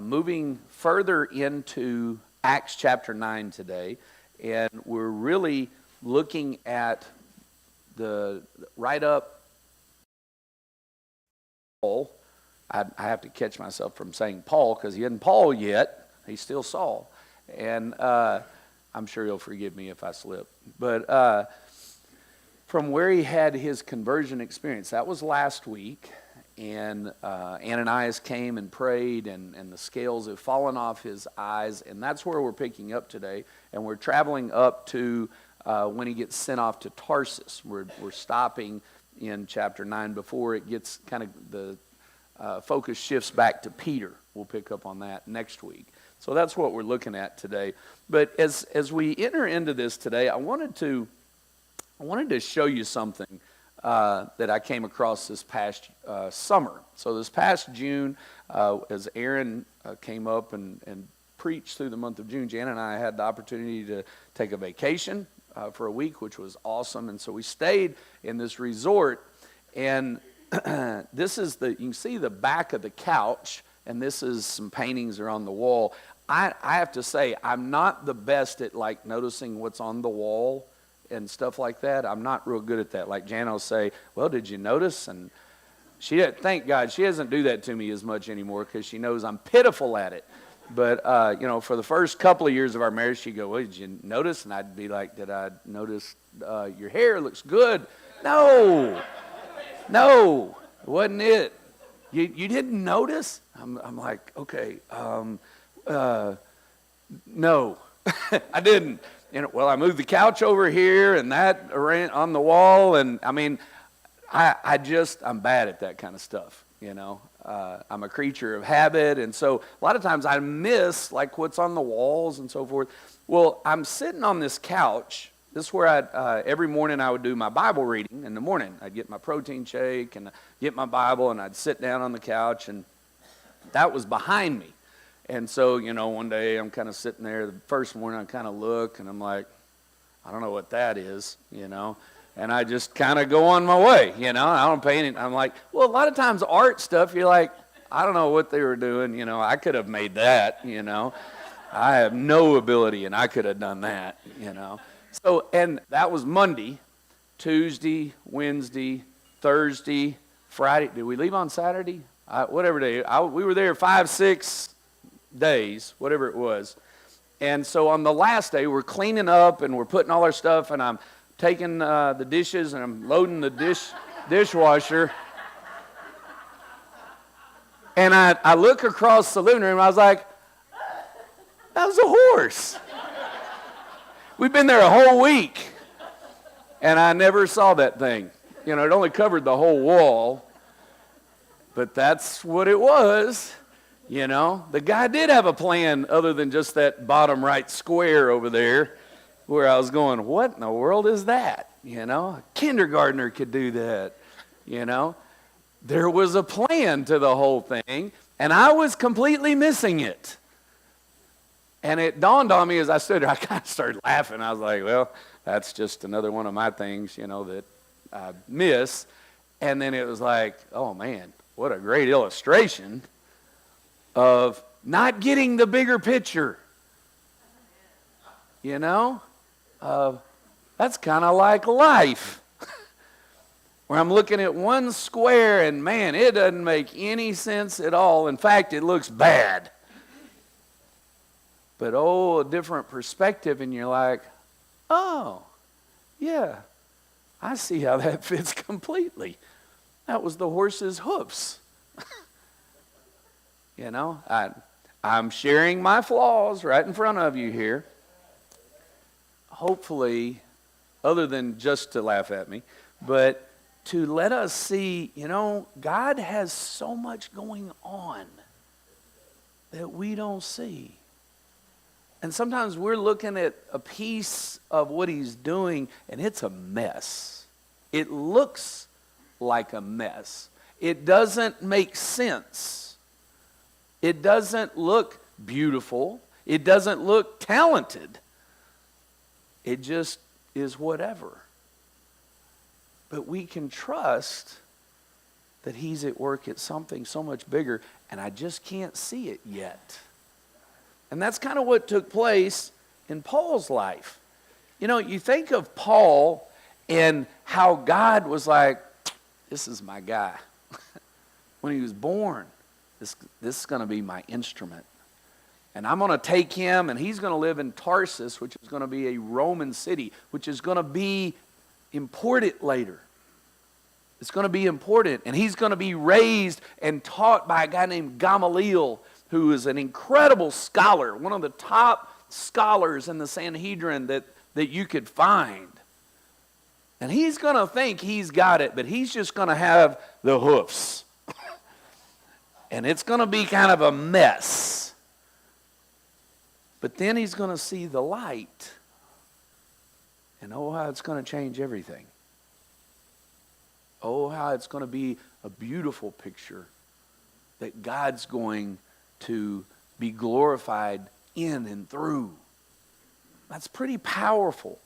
moving further into Acts chapter 9 today, and we're really looking at the right up Paul. I have to catch myself from saying Paul because he isn't Paul yet. He's still Saul. And I'm sure he'll forgive me if I slip. But from where he had his conversion experience, that was last week. And Ananias came and prayed, and the scales have fallen off his eyes. And that's where we're picking up today. And we're traveling up to when he gets sent off to Tarsus. We're stopping in chapter 9 before it gets kind of the focus shifts back to Peter. We'll pick up on that next week. So that's what we're looking at today. But as we enter into this today, I wanted to show you something that I came across this past summer. So this past June, as Aaron came up and preached through the month of June, Jan and I had the opportunity to take a vacation for a week, which was awesome. And so we stayed in this resort, and this is you can see the back of the couch, and this is some paintings are on the wall. I have to say, I'm not the best at like noticing what's on the wall and stuff like that. I'm not real good at that. Like Jan will say, well, did you notice? And thank God, she doesn't do that to me as much anymore because she knows I'm pitiful at it. But, for the first couple of years of our marriage, she'd go, well, did you notice? And I'd be like, did I notice your hair looks good? No, it wasn't it. You didn't notice? I'm like, okay, no, I didn't. Well, I moved the couch over here and that on the wall. And I mean, I'm bad at that kind of stuff, I'm a creature of habit. And so a lot of times I miss like what's on the walls and so forth. Well, I'm sitting on this couch. This is where every morning I would do my Bible reading in the morning. I'd get my protein shake and get my Bible, and I'd sit down on the couch, and that was behind me. And so, one day I'm kind of sitting there. The first morning I kind of look, and I'm like, I don't know what that is, And I just kind of go on my way, I don't pay any. I'm like, well, a lot of times art stuff, you're like, I don't know what they were doing, I could have made that, I have no ability, and I could have done that, So, and that was Monday, Tuesday, Wednesday, Thursday, Friday. Did we leave on Saturday? Whatever day. We were there 5, 6 days, whatever it was. And so on the last day, we're cleaning up and we're putting all our stuff, and I'm taking the dishes and I'm loading the dishwasher. And I look across the living room, I was like, that was a horse. We've been there a whole week, and I never saw that thing. It only covered the whole wall, but that's what it was. The guy did have a plan other than just that bottom right square over there where I was going, what in the world is that? A kindergartner could do that. There was a plan to the whole thing, and I was completely missing it. And it dawned on me as I stood there, I kind of started laughing. I was like, well, that's just another one of my things, that I miss. And then it was like, oh, man, what a great illustration of not getting the bigger picture. That's kind of like life. Where I'm looking at one square and, man, it doesn't make any sense at all. In fact, it looks bad. But, a different perspective, and you're like, oh, yeah, I see how that fits completely. That was the horse's hoofs. I'm sharing my flaws right in front of you here. Hopefully, other than just to laugh at me, but to let us see, God has so much going on that we don't see. And sometimes we're looking at a piece of what he's doing, and it's a mess. It looks like a mess. It doesn't make sense. It doesn't look beautiful. It doesn't look talented. It just is whatever. But we can trust that he's at work at something so much bigger, and I just can't see it yet. And that's kind of what took place in Paul's life. You know, you think of Paul and how God was like, this is my guy. When he was born, this is going to be my instrument. And I'm going to take him, and he's going to live in Tarsus, which is going to be a Roman city, which is going to be important later. It's going to be important. And he's going to be raised and taught by a guy named Gamaliel, who is an incredible scholar, one of the top scholars in the Sanhedrin that you could find. And he's going to think he's got it, but he's just going to have the hoofs. And it's going to be kind of a mess. But then he's going to see the light. And oh, how it's going to change everything. Oh, how it's going to be a beautiful picture that God's going to be glorified in and through. That's pretty powerful.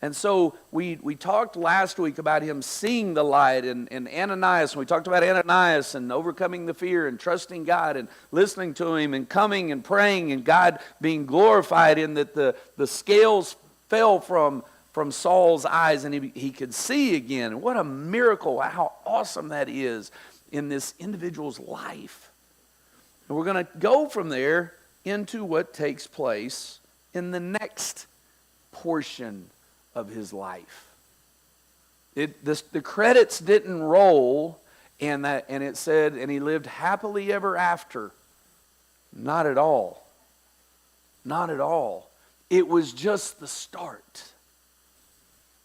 And so we talked last week about him seeing the light and Ananias. And we talked about Ananias and overcoming the fear and trusting God and listening to him and coming and praying and God being glorified in that the scales fell from Saul's eyes and he could see again. And what a miracle, how awesome that is in this individual's life. And we're going to go from there into what takes place in the next portion of his life. The credits didn't roll, and it said, and he lived happily ever after. Not at all. Not at all. It was just the start.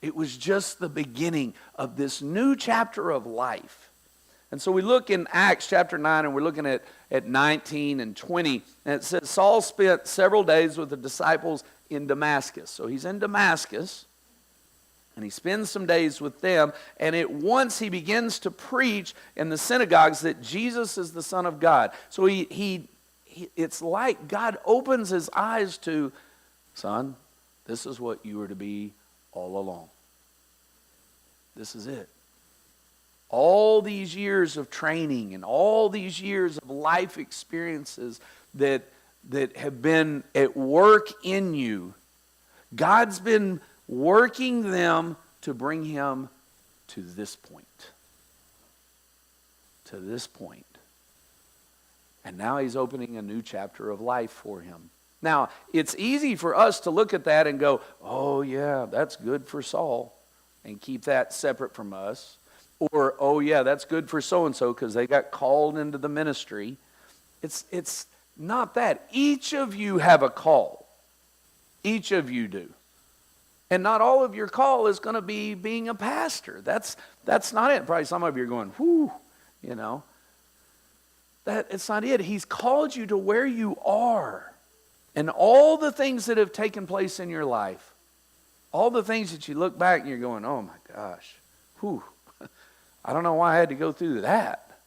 It was just the beginning of this new chapter of life. And so we look in Acts chapter 9, and we're looking at 19 and 20, and it says, Saul spent several days with the disciples in Damascus. So he's in Damascus, and he spends some days with them, and at once he begins to preach in the synagogues that Jesus is the Son of God. So it's like God opens his eyes to, son, this is what you were to be all along. This is it. All these years of training and all these years of life experiences that have been at work in you, God's been working them to bring him to this point. To this point. And now he's opening a new chapter of life for him. Now, it's easy for us to look at that and go, oh yeah, that's good for Saul, and keep that separate from us. Or, oh yeah, that's good for so-and-so because they got called into the ministry. It's not that. Each of you have a call. Each of you do. And not all of your call is going to be being a pastor. That's not it. Probably some of you are going, whoo, you know. It's not it. He's called you to where you are. And all the things that have taken place in your life, all the things that you look back and you're going, oh my gosh, whew. I don't know why I had to go through that.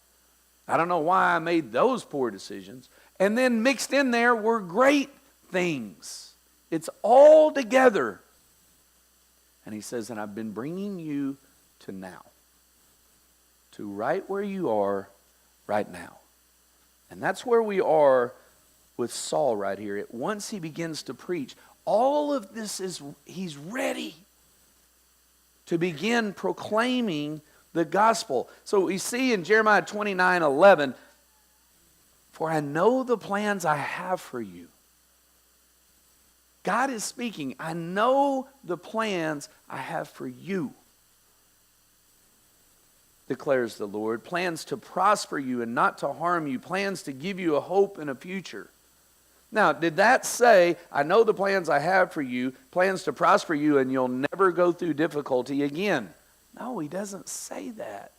I don't know why I made those poor decisions. And then mixed in there were great things. It's all together. And he says, and I've been bringing you to now. To right where you are right now. And that's where we are with Saul right here. Once he begins to preach, all of this he's ready to begin proclaiming the gospel. So we see in Jeremiah 29:11, for I know the plans I have for you. God is speaking. I know the plans I have for you, declares the Lord. Plans to prosper you and not to harm you. Plans to give you a hope and a future. Now, did that say, I know the plans I have for you, plans to prosper you, and you'll never go through difficulty again? No, he doesn't say that.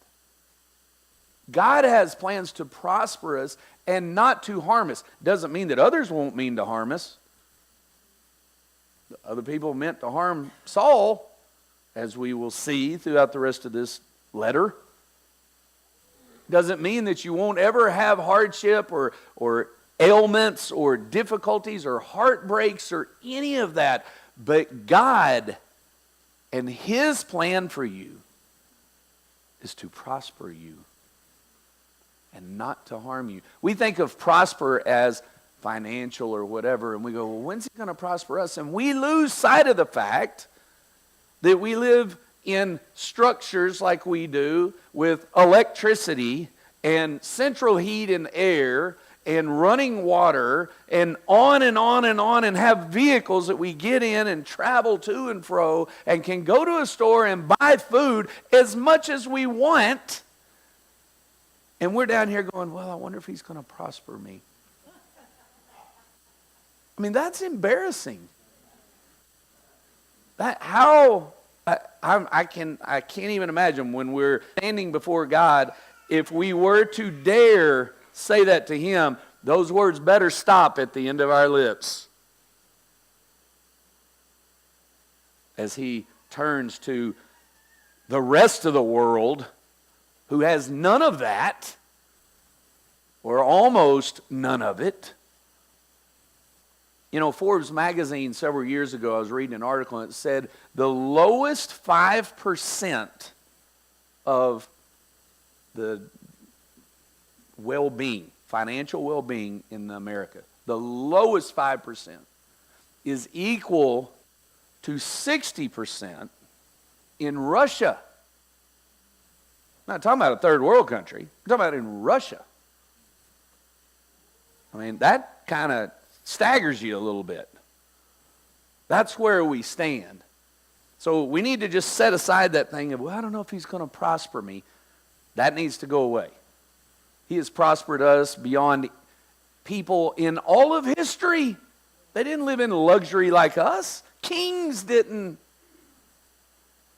God has plans to prosper us and not to harm us. Doesn't mean that others won't mean to harm us. Other people meant to harm Saul, as we will see throughout the rest of this letter. Doesn't mean that you won't ever have hardship or ailments or difficulties or heartbreaks or any of that. But God and his plan for you is to prosper you and not to harm you. We think of prosper as financial or whatever, and we go, well, when's he going to prosper us? And we lose sight of the fact that we live in structures like we do with electricity and central heat and air and running water and on and on and on, and have vehicles that we get in and travel to and fro and can go to a store and buy food as much as we want. And we're down here going, well, I wonder if he's going to prosper me. I mean, that's embarrassing. I can't even imagine when we're standing before God, if we were to dare say that to him, those words better stop at the end of our lips. As he turns to the rest of the world who has none of that, or almost none of it. You know, Forbes magazine several years ago, I was reading an article and it said the lowest 5% of the well-being, financial well-being in America, the lowest 5% is equal to 60% in Russia. I'm not talking about a third world country. I'm talking about in Russia. I mean, that kind of staggers you a little bit. That's where we stand. So we need to just set aside that thing of, well, I don't know if he's going to prosper me. That needs to go away. He has prospered us beyond people in all of history. They didn't live in luxury like us. Kings didn't.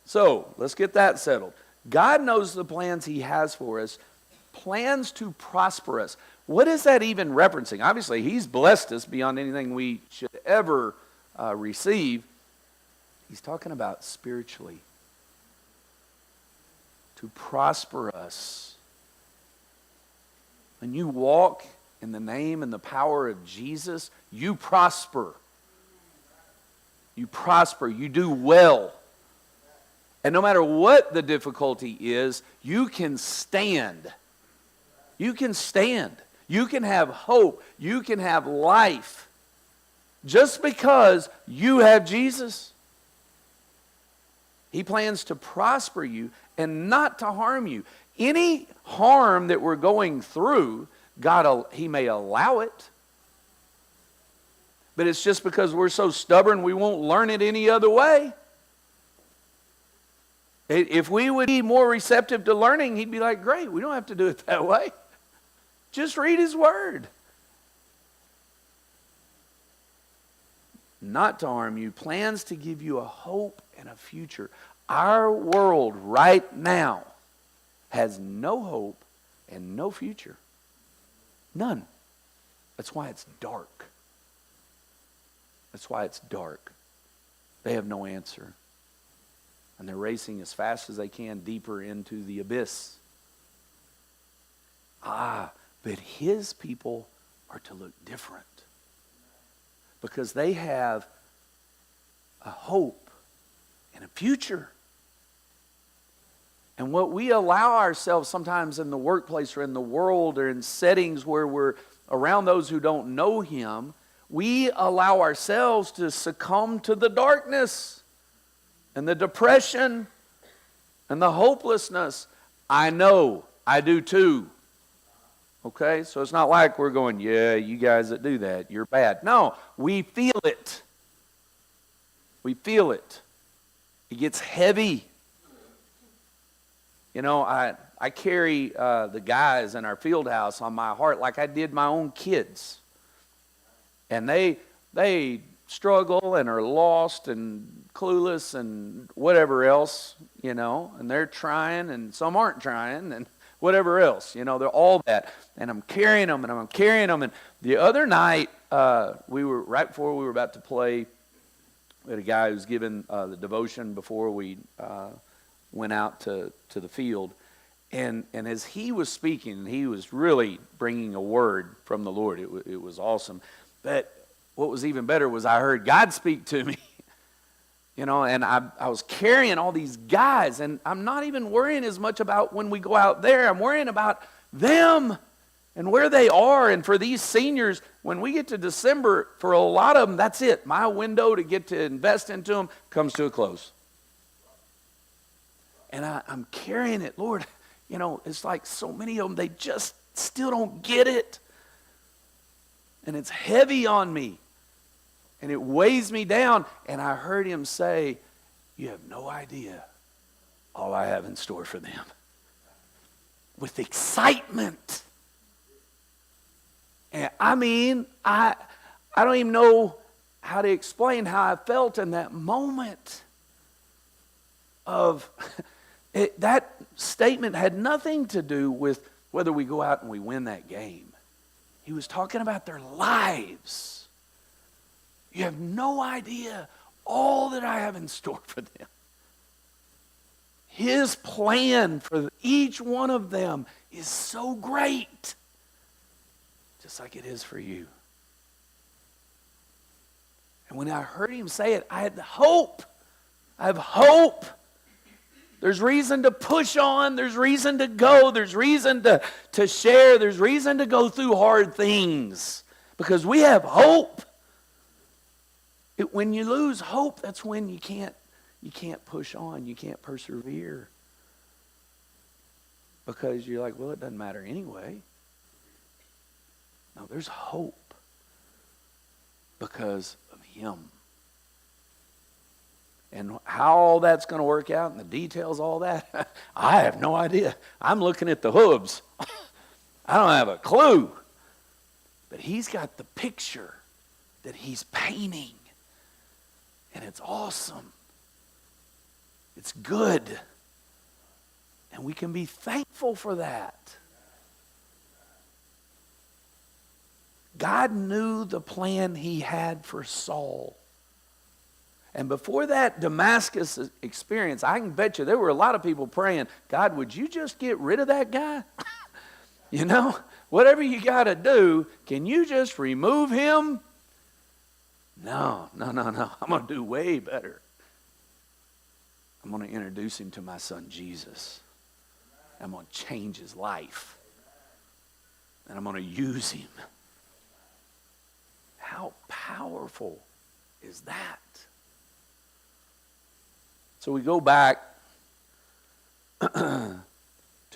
So let's get that settled. God knows the plans he has for us, plans to prosper us. What is that even referencing? Obviously, he's blessed us beyond anything we should ever receive. He's talking about spiritually. To prosper us. When you walk in the name and the power of Jesus, you prosper. You prosper. You do well. And no matter what the difficulty is, you can stand. You can stand. You can have hope. You can have life. Just because you have Jesus. He plans to prosper you and not to harm you. Any harm that we're going through, he may allow it. But it's just because we're so stubborn we won't learn it any other way. If we would be more receptive to learning, he'd be like, great, we don't have to do it that way. Just read his word. Not to harm you, plans to give you a hope and a future. Our world right now has no hope and no future. None. That's why it's dark. That's why it's dark. They have no answer. And they're racing as fast as they can deeper into the abyss. But his people are to look different. Because they have a hope and a future. And what we allow ourselves sometimes in the workplace or in the world or in settings where we're around those who don't know him, we allow ourselves to succumb to the darkness and the depression and the hopelessness. I know, I do too. Okay, so it's not like we're going, yeah, you guys that do that, you're bad. No, we feel it. We feel it. It gets heavy. You know, I carry the guys in our field house on my heart like I did my own kids. And they struggle and are lost and clueless and whatever else, you know, and they're trying and some aren't trying and whatever else, you know, they're all that. And I'm carrying them and I'm carrying them. And the other night, right before we were about to play, we had a guy who was giving the devotion before we went out to the field. And as he was speaking, he was really bringing a word from the Lord. It was awesome. But what was even better was I heard God speak to me. You know, and I was carrying all these guys, and I'm not even worrying as much about when we go out there. I'm worrying about them. and where they are. And for these seniors, when we get to December, for a lot of them, that's it. My window to get to invest into them comes to a close. And I'm carrying it, Lord. You know, it's like so many of them, they just still don't get it. And it's heavy on me. And it weighs me down. And I heard him say, you have no idea all I have in store for them. With excitement. And I mean, I don't even know how to explain how I felt in that moment of that statement had nothing to do with whether we go out and we win that game. He was talking about their lives. You have no idea all that I have in store for them. His plan for each one of them is so great, just like it is for you. And when I heard him say it, I had hope. I have hope. There's reason to push on. There's reason to go. There's reason to share. There's reason to go through hard things because we have hope. When you lose hope, that's when you can't push on. You can't persevere because you're like, well, it doesn't matter anyway. No, there's hope because of him. And how all that's going to work out and the details, all that, I have no idea. I'm looking at the hooves. I don't have a clue. But he's got the picture that he's painting. And it's awesome. It's good. And we can be thankful for that. God knew the plan he had for Saul. And before that Damascus experience, I can bet you there were a lot of people praying, God, would you just get rid of that guy? You know, whatever you got to do, can you just remove him? No. I'm going to do way better. I'm going to introduce him to my son Jesus. I'm going to change his life. And I'm going to use him. How powerful is that? So we go back to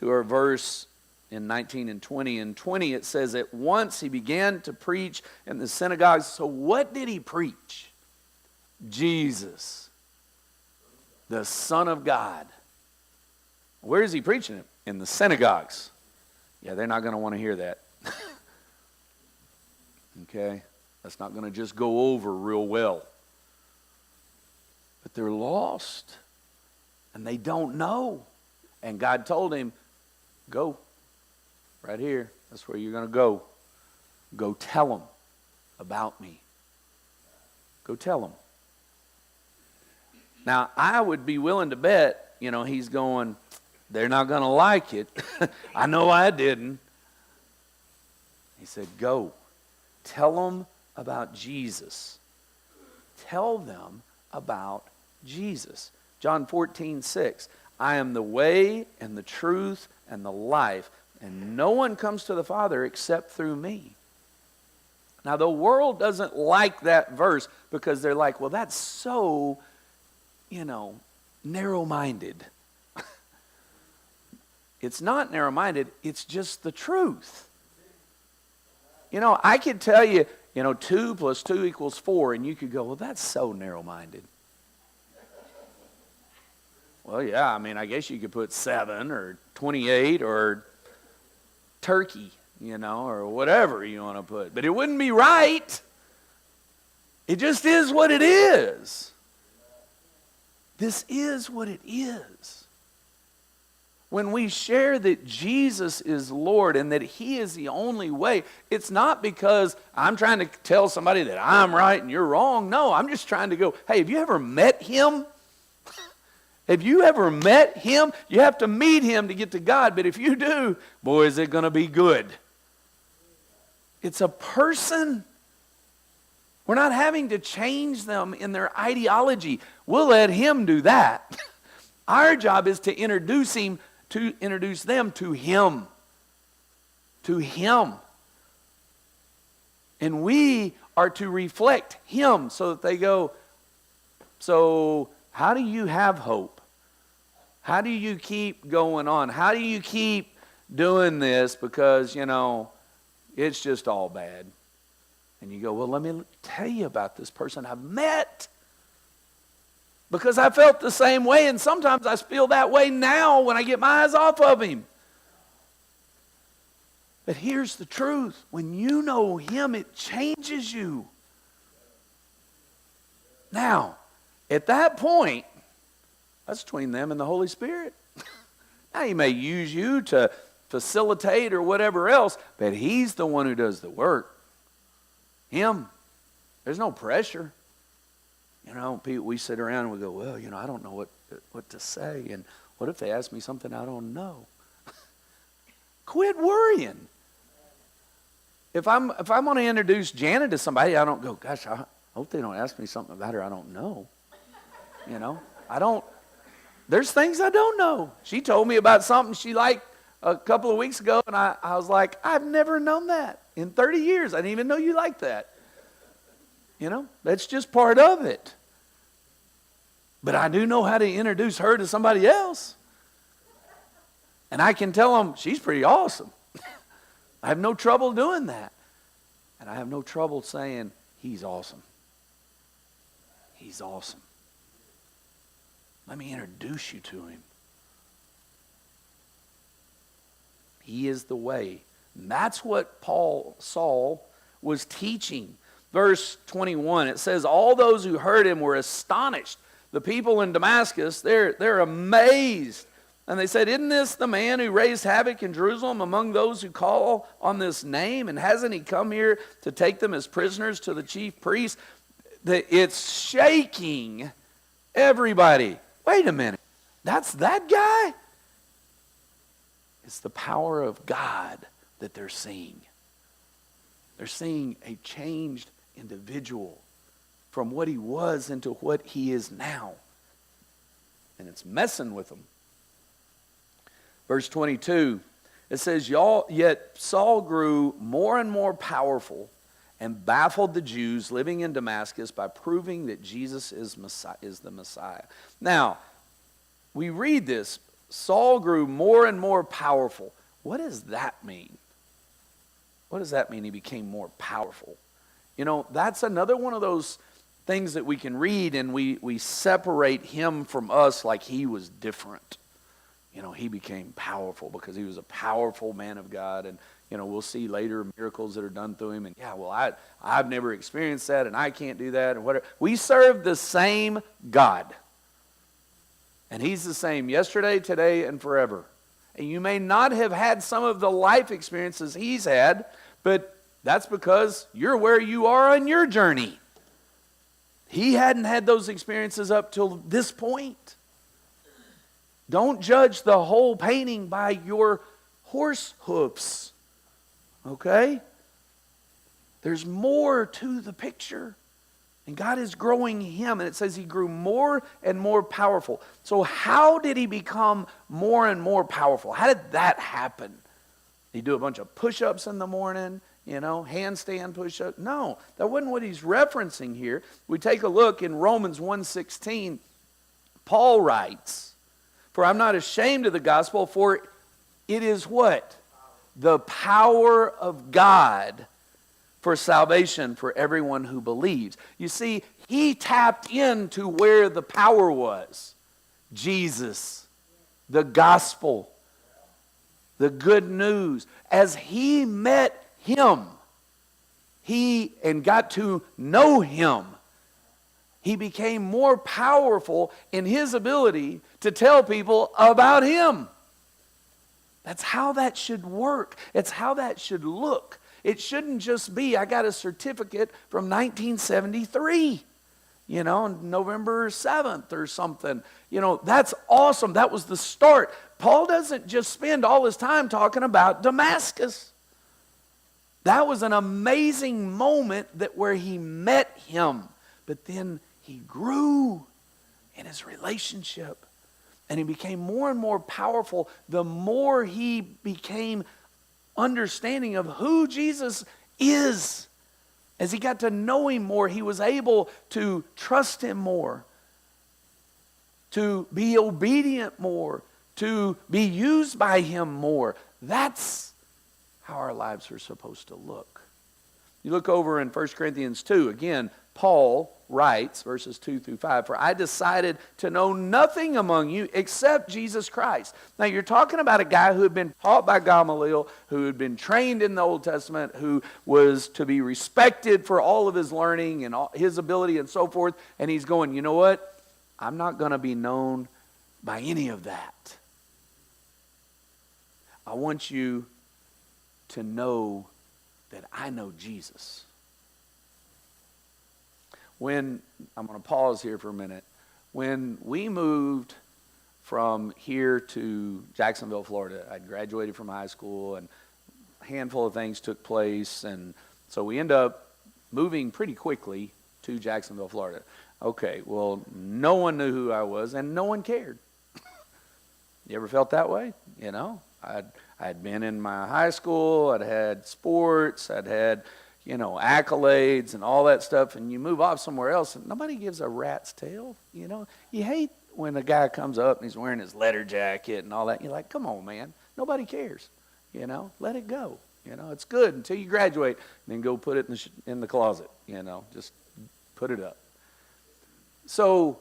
our verse in 19 and 20. In 20 it says, at once he began to preach in the synagogues. So what did he preach? Jesus, the Son of God. Where is he preaching it? In the synagogues. Yeah, they're not going to want to hear that. Okay? That's not going to just go over real well. But they're lost. And they don't know. And God told him, go. Right here. That's where you're going to go. Go tell them about me. Go tell them. Now, I would be willing to bet, he's going, they're not going to like it. I know I didn't. He said, go. Tell them about Jesus. Tell them about Jesus. John 14:6. I am the way and the truth and the life, and no one comes to the Father except through me. Now, the world doesn't like that verse because they're like, well, that's so, narrow-minded. It's not narrow-minded. It's just the truth. I could tell you, 2 plus 2 equals 4, and you could go, well, that's so narrow-minded. Well, yeah, I guess you could put 7 or 28 or turkey, or whatever you want to put. But it wouldn't be right. It just is what it is. This is what it is. When we share that Jesus is Lord and that he is the only way, it's not because I'm trying to tell somebody that I'm right and you're wrong. No, I'm just trying to go, hey, have you ever met him? Have you ever met him? You have to meet him to get to God, but if you do, boy, is it going to be good. It's a person. We're not having to change them in their ideology. We'll let him do that. Our job is to introduce them to him. to Him. And we are to reflect Him so that they go, so how do you have hope? How do you keep going on? How do you keep doing this? Because, it's just all bad. And you go, well, let me tell you about this person I've met. Because I felt the same way, and sometimes I feel that way now when I get my eyes off of him. But here's the truth. When you know Him, it changes you. Now, at that point, that's between them and the Holy Spirit. Now, He may use you to facilitate or whatever else, but He's the one who does the work. Him. There's no pressure. People, we sit around and we go, well, I don't know what to say. And what if they ask me something I don't know? Quit worrying. If I'm going to introduce Janet to somebody, I don't go, gosh, I hope they don't ask me something about her I don't know. There's things I don't know. She told me about something she liked a couple of weeks ago, and I was like, I've never known that. In 30 years, I didn't even know you liked that. That's just part of it. But I do know how to introduce her to somebody else. And I can tell them, she's pretty awesome. I have no trouble doing that. And I have no trouble saying, he's awesome. He's awesome. Let me introduce you to him. He is the way. And that's what Saul was teaching. Verse 21, it says, all those who heard him were astonished. The people in Damascus, they're amazed. And they said, isn't this the man who raised havoc in Jerusalem among those who call on this name? And hasn't he come here to take them as prisoners to the chief priest? It's shaking everybody. Wait a minute. That's that guy? It's the power of God that they're seeing. They're seeing a changed individual from what he was into what he is now. And it's messing with them. Verse 22, it says, yet Saul grew more and more powerful and baffled the Jews living in Damascus by proving that Jesus is the Messiah. Now, we read this, Saul grew more and more powerful. What does that mean? What does that mean, he became more powerful? That's another one of those things that we can read and we separate him from us like he was different. He became powerful because he was a powerful man of God. And, we'll see later miracles that are done through him. And, I've never experienced that and I can't do that and whatever. We serve the same God. And he's the same yesterday, today, and forever. And you may not have had some of the life experiences he's had, but that's because you're where you are on your journey. He hadn't had those experiences up till this point. Don't judge the whole painting by your horse hoofs. Okay? There's more to the picture. And God is growing him. And it says he grew more and more powerful. So how did he become more and more powerful? How did that happen? Did he do a bunch of push-ups in the morning? Handstand push-ups? No, that wasn't what he's referencing here. We take a look in Romans 1:16. Paul writes, for I'm not ashamed of the gospel, for it is what? The power of God for salvation for everyone who believes. You see, he tapped into where the power was. Jesus, the gospel, the good news. As he met him, and got to know him, he became more powerful in his ability to tell people about him. That's how that should work. It's how that should look. It shouldn't just be, I got a certificate from 1973, November 7th or something. That's awesome. That was the start. Paul doesn't just spend all his time talking about Damascus. That was an amazing moment where he met him. But then he grew in his relationship. And he became more and more powerful the more he became understanding of who Jesus is. As he got to know him more, he was able to trust him more, to be obedient more, to be used by him more. That's how our lives are supposed to look. You look over in 1 Corinthians 2, again, Paul writes, verses 2 through 5, "For I decided to know nothing among you except Jesus Christ." Now you're talking about a guy who had been taught by Gamaliel, who had been trained in the Old Testament, who was to be respected for all of his learning and all his ability and so forth. And he's going, you know what? I'm not going to be known by any of that. I want you to know that I know Jesus. I'm going to pause here for a minute. When we moved from here to Jacksonville, Florida, I graduated from high school and a handful of things took place. And so we end up moving pretty quickly to Jacksonville, Florida. Okay, well, no one knew who I was and no one cared. You ever felt that way? You know, I'd been in my high school, I'd had sports, I'd had, accolades and all that stuff, and you move off somewhere else and nobody gives a rat's tail, You hate when a guy comes up and he's wearing his leather jacket and all that. You're like, come on, man. Nobody cares, Let it go. It's good until you graduate and then go put it in the closet, Just put it up. So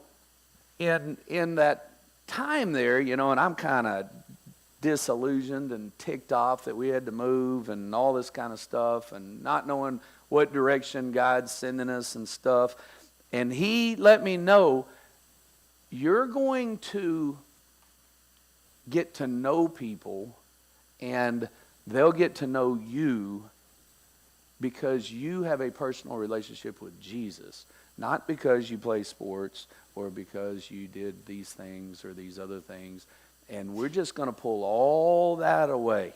in that time there, and I'm kind of disillusioned and ticked off that we had to move and all this kind of stuff and not knowing what direction God's sending us and stuff. And he let me know, you're going to get to know people and they'll get to know you because you have a personal relationship with Jesus, not because you play sports or because you did these things or these other things. And we're just going to pull all that away.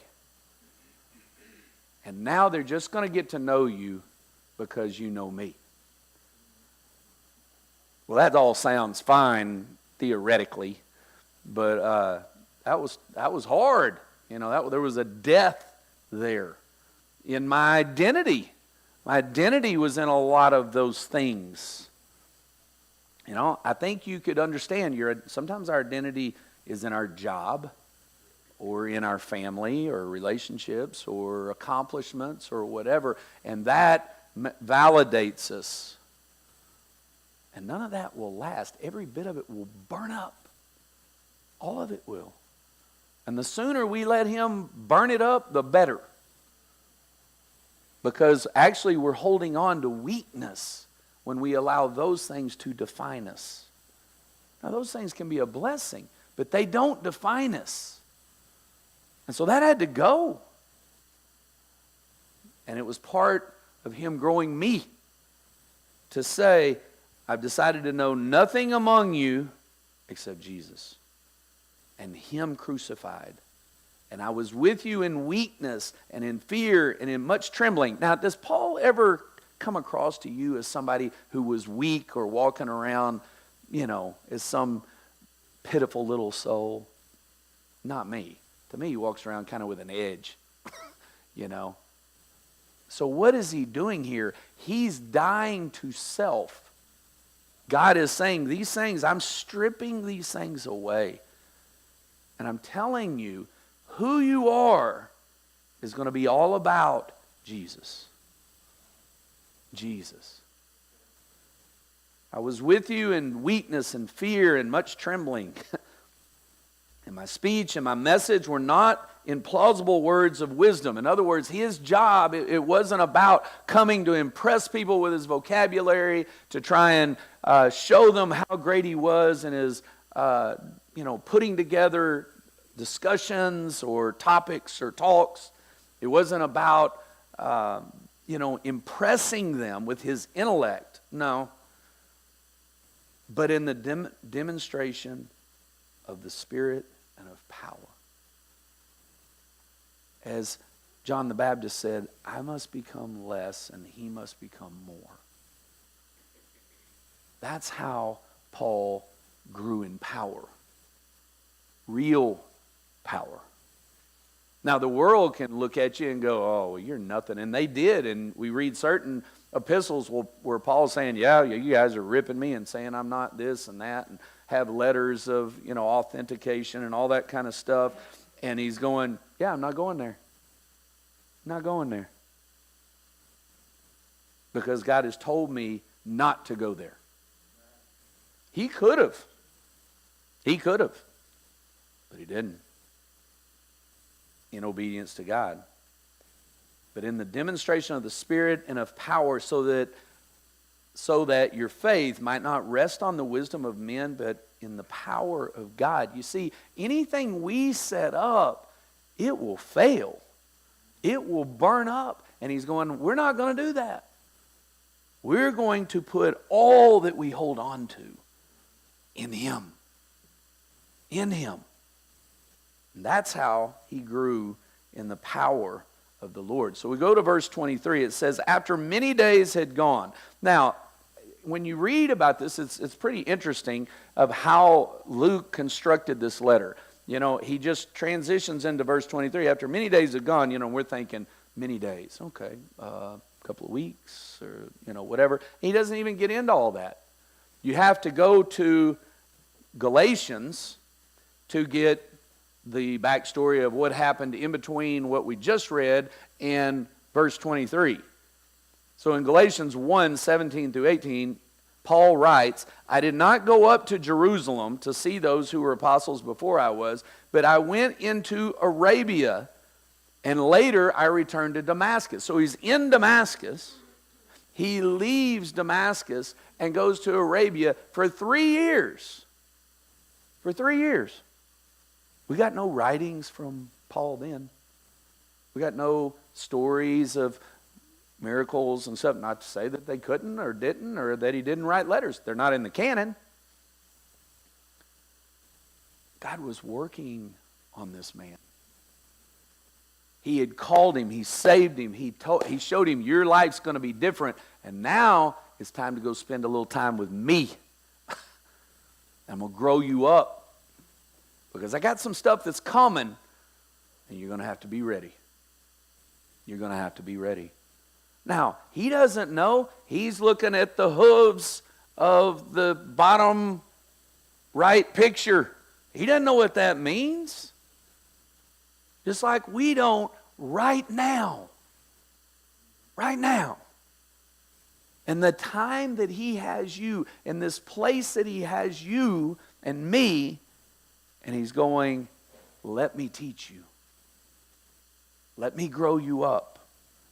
And now they're just going to get to know you because you know me. Well, that all sounds fine theoretically, but that was hard. There was a death there in my identity. My identity was in a lot of those things. I think you could understand sometimes our identity is in our job or in our family or relationships or accomplishments or whatever, and that validates us. And none of that will last. Every bit of it will burn up. All of it will. And the sooner we let him burn it up, the better. Because actually we're holding on to weakness when we allow those things to define us. Now those things can be a blessing, but they don't define us. And so that had to go. And it was part of him growing me to say, I've decided to know nothing among you except Jesus and him crucified. And I was with you in weakness and in fear and in much trembling. Now, does Paul ever come across to you as somebody who was weak or walking around, as some pitiful little soul? Not me. To me, he walks around kind of with an edge, So what is he doing here? He's dying to self. God is saying, these things, I'm stripping these things away. And I'm telling you, who you are is going to be all about Jesus. Jesus. I was with you in weakness and fear and much trembling. And my speech and my message were not in plausible words of wisdom. In other words, his job, it wasn't about coming to impress people with his vocabulary, to try and show them how great he was and his, putting together discussions or topics or talks. It wasn't about, impressing them with his intellect. No. But in the demonstration of the Spirit and of power. As John the Baptist said, I must become less and he must become more. That's how Paul grew in power. Real power. Now, the world can look at you and go, oh, well, you're nothing. And they did. And we read certain epistles where Paul's saying, yeah, you guys are ripping me and saying I'm not this and that, and have letters of, authentication and all that kind of stuff. And he's going, yeah, I'm not going there. I'm not going there. Because God has told me not to go there. He could have. He could have. But he didn't. In obedience to God. But in the demonstration of the Spirit and of power, so that your faith might not rest on the wisdom of men, but in the power of God. You see, anything we set up, it will fail. It will burn up. And he's going, we're not going to do that. We're going to put all that we hold on to in Him. In Him. And that's how he grew in the power of the Lord. So we go to verse 23. It says, after many days had gone. Now, when you read about this, it's pretty interesting of how Luke constructed this letter. He just transitions into verse 23. After many days had gone, we're thinking, many days. Okay, a couple of weeks or, whatever. He doesn't even get into all that. You have to go to Galatians to get the backstory of what happened in between what we just read and verse 23. So in Galatians 1:17 through 18, Paul writes, I did not go up to Jerusalem to see those who were apostles before I was, but I went into Arabia, and later I returned to Damascus. So he's in Damascus. He leaves Damascus and goes to Arabia for 3 years. For 3 years. We got no writings from Paul then. We got no stories of miracles and stuff. Not to say that they couldn't or didn't, or that he didn't write letters. They're not in the canon. God was working on this man. He had called him. He saved him. He showed him your life's going to be different. And now it's time to go spend a little time with me. I'm going to grow you up. Because I got some stuff that's coming, and you're going to have to be ready. You're going to have to be ready. Now, he doesn't know. He's looking at the hooves of the bottom right picture. He doesn't know what that means. Just like we don't right now. Right now. And the time that he has you, and this place that he has you and me, and he's going, let me teach you. Let me grow you up.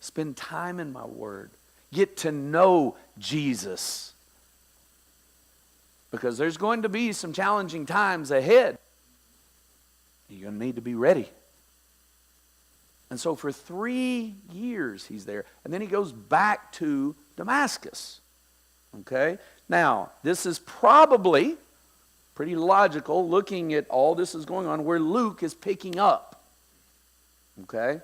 Spend time in my word. Get to know Jesus. Because there's going to be some challenging times ahead. You're going to need to be ready. And so for 3 years he's there. And then he goes back to Damascus. Okay? Now, this is probably pretty logical, looking at all this is going on, where Luke is picking up. Okay?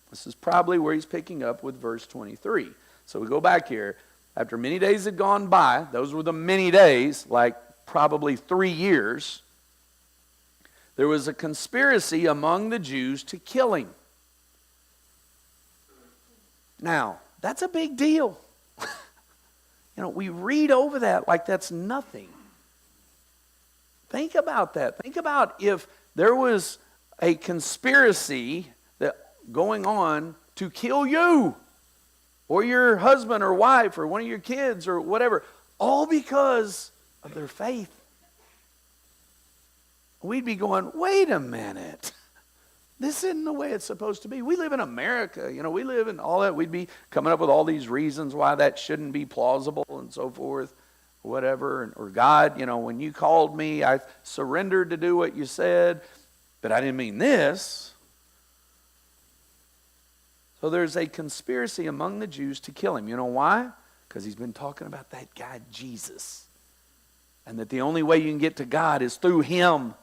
This is probably where he's picking up with verse 23. So we go back here. After many days had gone by, those were the many days, like probably 3 years, there was a conspiracy among the Jews to kill him. Now, that's a big deal. We read over that like that's nothing. Think about that. Think about if there was a conspiracy that going on to kill you or your husband or wife or one of your kids or whatever, all because of their faith. We'd be going, wait a minute. This isn't the way it's supposed to be. We live in America. We live in all that. We'd be coming up with all these reasons why that shouldn't be plausible and so forth. Whatever, or God, when you called me, I surrendered to do what you said, but I didn't mean this. So there's a conspiracy among the Jews to kill him. You know why? Because he's been talking about that guy Jesus. And that the only way you can get to God is through him.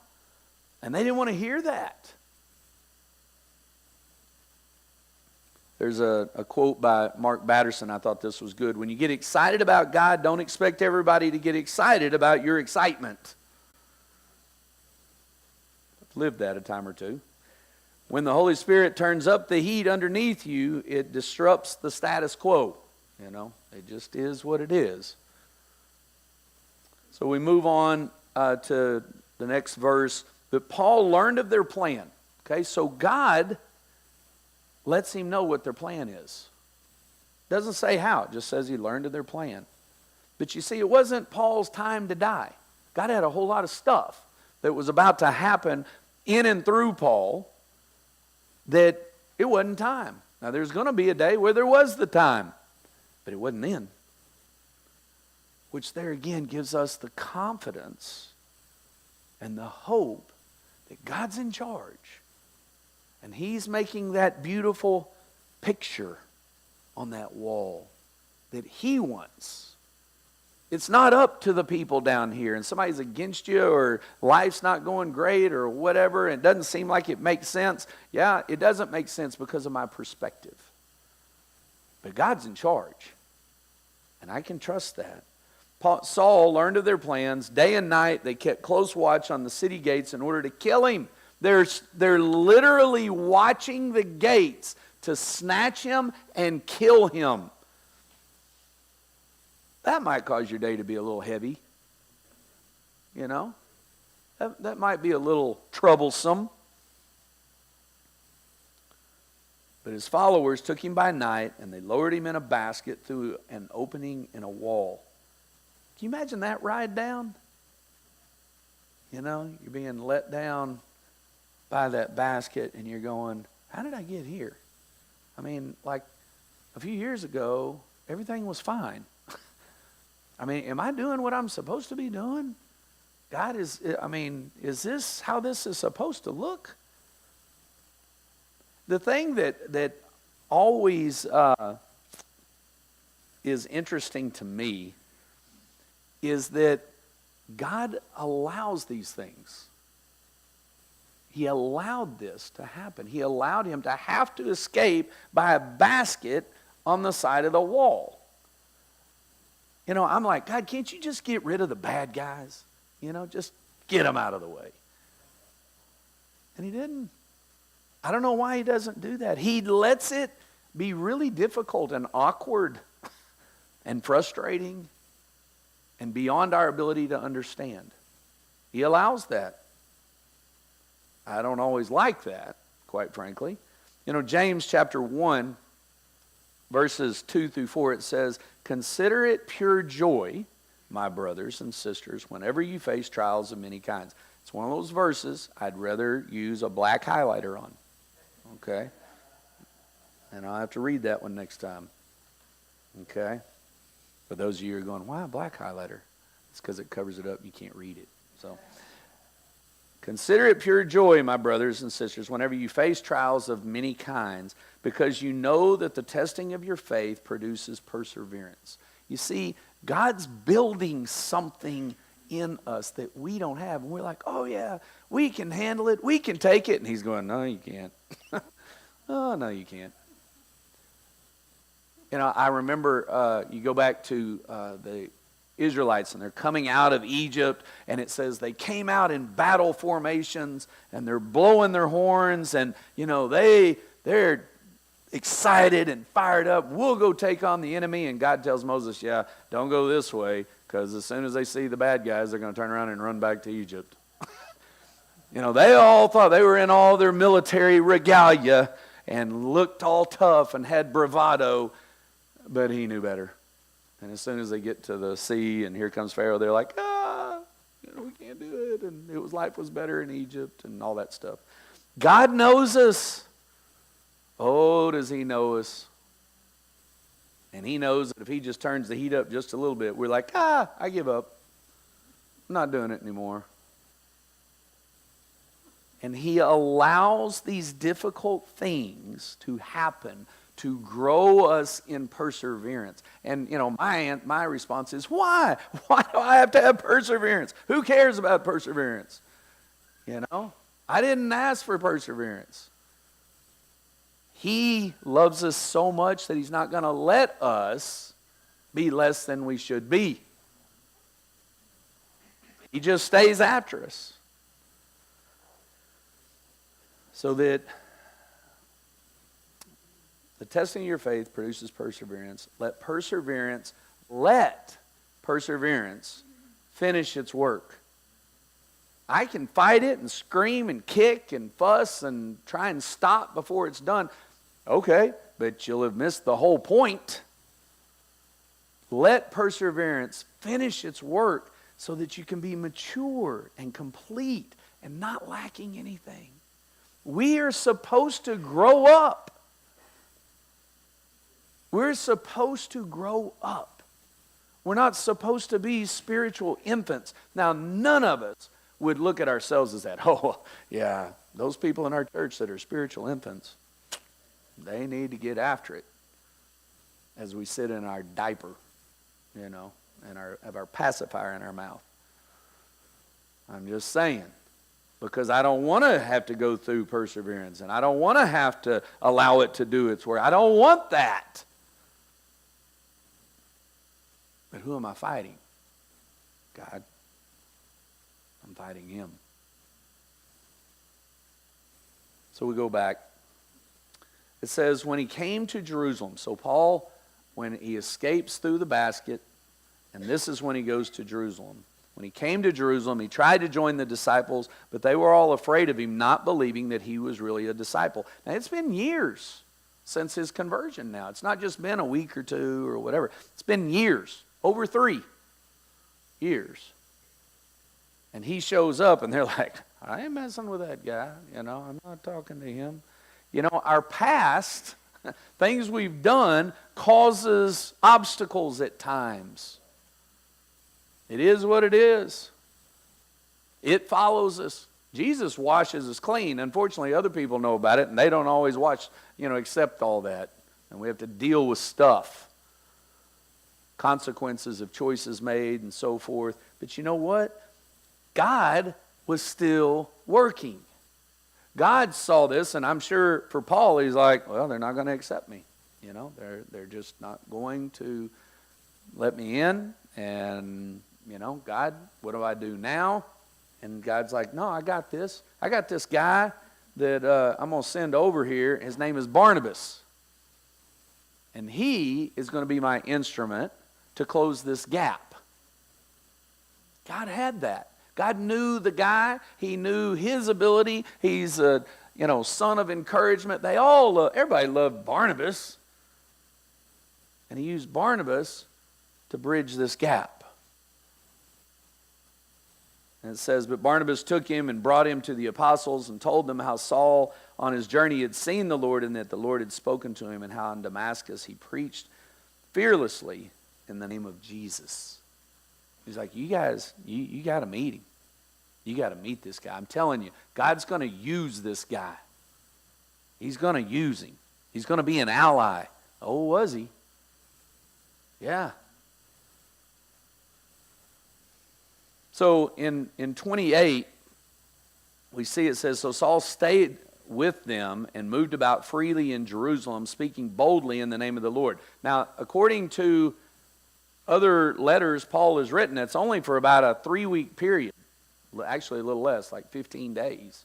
And they didn't want to hear that. There's a quote by Mark Batterson. I thought this was good. When you get excited about God, don't expect everybody to get excited about your excitement. I've lived that a time or two. When the Holy Spirit turns up the heat underneath you, it disrupts the status quo. You know, it just is what it is. So we move on to the next verse. But Paul learned of their plan. Okay, so God lets him know what their plan is. Doesn't say how, it just says he learned of their plan. But you see, it wasn't Paul's time to die. God had a whole lot of stuff that was about to happen in and through Paul that it wasn't time. Now there's going to be a day where there was the time, but it wasn't then. Which there again gives us the confidence and the hope that God's in charge. And he's making that beautiful picture on that wall that he wants. It's not up to the people down here and somebody's against you or life's not going great or whatever and it doesn't seem like it makes sense. Yeah, it doesn't make sense because of my perspective. But God's in charge. And I can trust that. Saul learned of their plans. Day and night they kept close watch on the city gates in order to kill him. They're literally watching the gates to snatch him and kill him. That might cause your day to be a little heavy. You know? That might be a little troublesome. But his followers took him by night and they lowered him in a basket through an opening in a wall. Can you imagine that ride down? You know, you're being let down by that basket and you're going, how did I get here? I mean, like a few years ago, everything was fine. I mean, am I doing what I'm supposed to be doing? God is this how this is supposed to look? The thing that always is interesting to me is that God allows these things. He allowed this to happen. He allowed him to have to escape by a basket on the side of the wall. You know, I'm like, God, can't you just get rid of the bad guys? You know, just get them out of the way. And he didn't. I don't know why he doesn't do that. He lets it be really difficult and awkward and frustrating and beyond our ability to understand. He allows that. I don't always like that, quite frankly. You know, James chapter 1, verses 2 through 4, it says, "Consider it pure joy, my brothers and sisters, whenever you face trials of many kinds." It's one of those verses I'd rather use a black highlighter on. Okay? And I'll have to read that one next time. Okay? For those of you who are going, why a black highlighter? It's because it covers it up. You can't read it. So, consider it pure joy, my brothers and sisters, whenever you face trials of many kinds, because you know that the testing of your faith produces perseverance. You see, God's building something in us that we don't have. And we're like, oh yeah, we can handle it. We can take it. And he's going, no, you can't. Oh, no, you can't. You know, I remember you go back to the Israelites and they're coming out of Egypt and it says they came out in battle formations and they're blowing their horns and, you know, they're excited and fired up. We'll go take on the enemy. And God tells Moses, yeah, don't go this way because as soon as they see the bad guys, they're going to turn around and run back to Egypt. You know, they all thought they were in all their military regalia and looked all tough and had bravado, but he knew better. And as soon as they get to the sea and here comes Pharaoh, they're like, we can't do it. And life was better in Egypt and all that stuff. God knows us. Oh, does he know us? And he knows that if he just turns the heat up just a little bit, we're like, I give up. I'm not doing it anymore. And he allows these difficult things to happen to grow us in perseverance. And, you know, my response is, why? Why do I have to have perseverance? Who cares about perseverance? You know, I didn't ask for perseverance. He loves us so much that he's not going to let us be less than we should be. He just stays after us. So that The testing of your faith produces perseverance. Let perseverance finish its work. I can fight it and scream and kick and fuss and try and stop before it's done. Okay, but you'll have missed the whole point. Let perseverance finish its work so that you can be mature and complete and not lacking anything. We are supposed to grow up. We're supposed to grow up. We're not supposed to be spiritual infants. Now, none of us would look at ourselves as that. Oh, yeah, those people in our church that are spiritual infants, they need to get after it as we sit in our diaper, and have our pacifier in our mouth. I'm just saying, because I don't want to have to go through perseverance, and I don't want to have to allow it to do its work. I don't want that. But who am I fighting? God. I'm fighting Him. So we go back. It says, when he came to Jerusalem. So Paul, when he escapes through the basket, and this is when he goes to Jerusalem. When he came to Jerusalem, he tried to join the disciples, but they were all afraid of him, not believing that he was really a disciple. Now, it's been years since his conversion now. It's not just been a week or two or whatever. It's been years, over 3 years. And he shows up, and they're like, I ain't messing with that guy. I'm not talking to him. Our past, things we've done, causes obstacles at times. It is what it is. It follows us. Jesus washes us clean. Unfortunately, other people know about it, and they don't always accept all that. And we have to deal with stuff. Consequences of choices made and so forth. But you know what? God was still working. God saw this, and I'm sure for Paul, he's like, well, they're not going to accept me. They're just not going to let me in. And, God, what do I do now? And God's like, no, I got this. I got this guy that I'm going to send over here. His name is Barnabas. And he is going to be my instrument to close this gap. God had that. God knew the guy. He knew his ability. He's a, son of encouragement. Everybody loved Barnabas. And he used Barnabas to bridge this gap. And it says, but Barnabas took him and brought him to the apostles and told them how Saul on his journey had seen the Lord and that the Lord had spoken to him, and how in Damascus he preached fearlessly in the name of Jesus. He's like, you guys, you got to meet him. You got to meet this guy. I'm telling you, God's going to use this guy. He's going to use him. He's going to be an ally. Oh, was he? Yeah. So in 28, we see it says, so Saul stayed with them and moved about freely in Jerusalem, speaking boldly in the name of the Lord. Now, according to other letters Paul has written, it's only for about a 3-week period. Actually, a little less, like 15 days.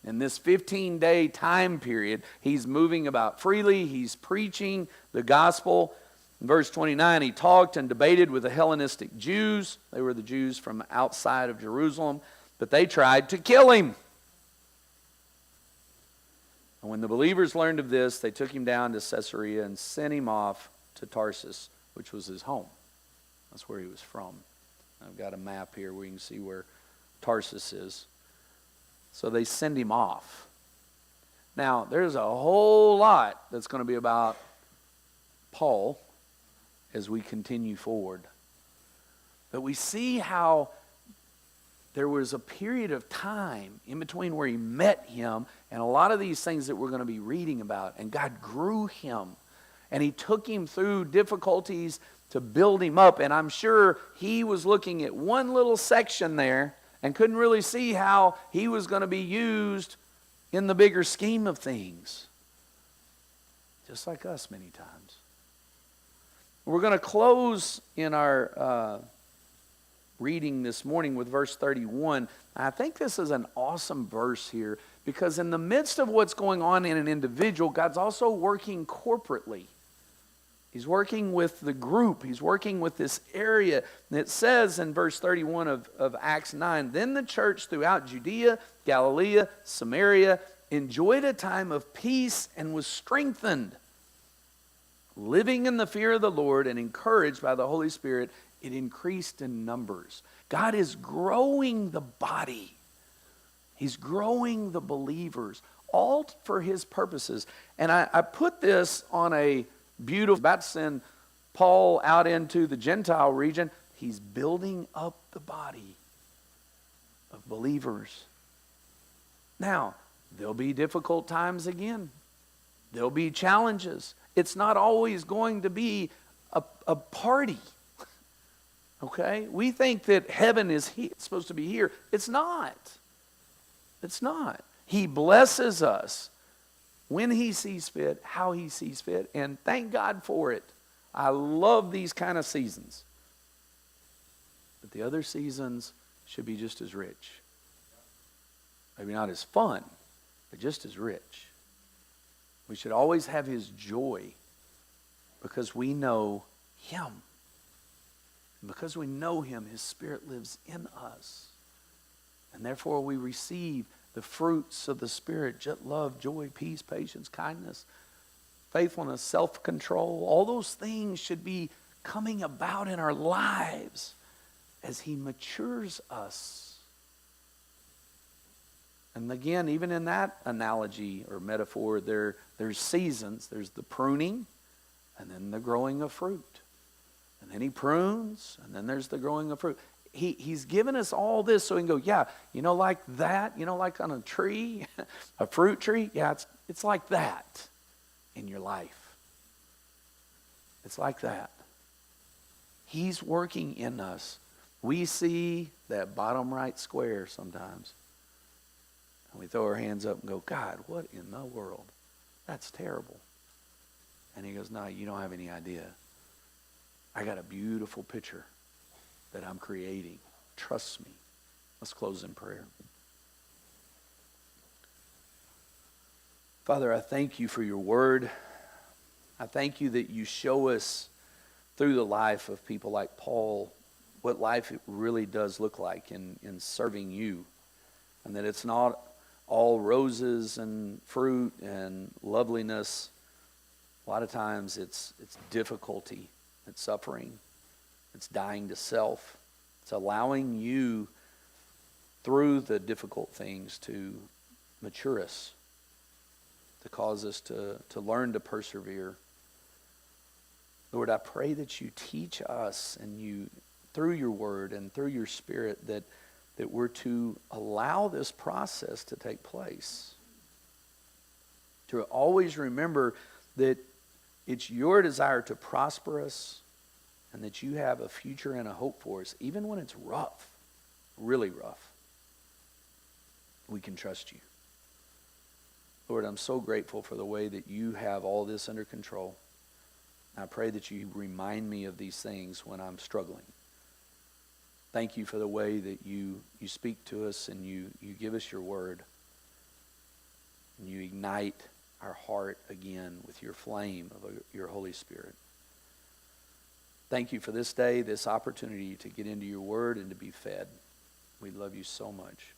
In this 15-day time period, he's moving about freely. He's preaching the gospel. In verse 29, he talked and debated with the Hellenistic Jews. They were the Jews from outside of Jerusalem, but they tried to kill him. And when the believers learned of this, they took him down to Caesarea and sent him off to Tarsus, which was his home. That's where he was from. I've got a map here where you can see where Tarsus is. So they send him off. Now, there's a whole lot that's going to be about Paul as we continue forward. But we see how there was a period of time in between where he met him and a lot of these things that we're going to be reading about. And God grew him. And he took him through difficulties to build him up. And I'm sure he was looking at one little section there and couldn't really see how he was going to be used in the bigger scheme of things. Just like us many times. We're going to close in our reading this morning with verse 31. I think this is an awesome verse here Because in the midst of what's going on in an individual, God's also working corporately. He's working with the group. He's working with this area. And it says in verse 31 of Acts 9, then the church throughout Judea, Galilee, Samaria enjoyed a time of peace and was strengthened. Living in the fear of the Lord and encouraged by the Holy Spirit, it increased in numbers. God is growing the body. He's growing the believers, all for His purposes. And I put this on a beautiful, about to send Paul out into the Gentile region. He's building up the body of believers. Now, there'll be difficult times again. There'll be challenges. It's not always going to be a party. Okay? We think that heaven is supposed to be here. It's not. It's not. He blesses us when He sees fit, how He sees fit, and thank God for it. I love these kind of seasons. But the other seasons should be just as rich. Maybe not as fun, but just as rich. We should always have His joy because we know Him. And because we know Him, His Spirit lives in us. And therefore we receive the fruits of the Spirit: love, joy, peace, patience, kindness, faithfulness, self-control. All those things should be coming about in our lives as He matures us. And again, even in that analogy or metaphor, there's seasons. There's the pruning, and then the growing of fruit. And then He prunes, and then there's the growing of fruit. He's given us all this so we can go, yeah, like that, like on a tree, a fruit tree. Yeah, it's like that in your life. It's like that. He's working in us. We see that bottom right square sometimes. And we throw our hands up and go, God, what in the world? That's terrible. And He goes, no, you don't have any idea. I got a beautiful picture that I'm creating. Trust me. Let's close in prayer. Father, I thank You for Your word. I thank You that You show us through the life of people like Paul what life really does look like in serving You. And that it's not all roses and fruit and loveliness. A lot of times it's difficulty, it's suffering, it's dying to self. It's allowing You through the difficult things to mature us, to cause us to learn to persevere. Lord, I pray that You teach us and You, through Your word and through Your Spirit, that we're to allow this process to take place. To always remember that it's Your desire to prosper us and that You have a future and a hope for us, even when it's rough, really rough. We can trust You. Lord, I'm so grateful for the way that You have all this under control. I pray that You remind me of these things when I'm struggling. Thank You for the way that You speak to us and you give us Your word. And You ignite our heart again with Your flame of Your Holy Spirit. Thank You for this day, this opportunity to get into Your word and to be fed. We love You so much.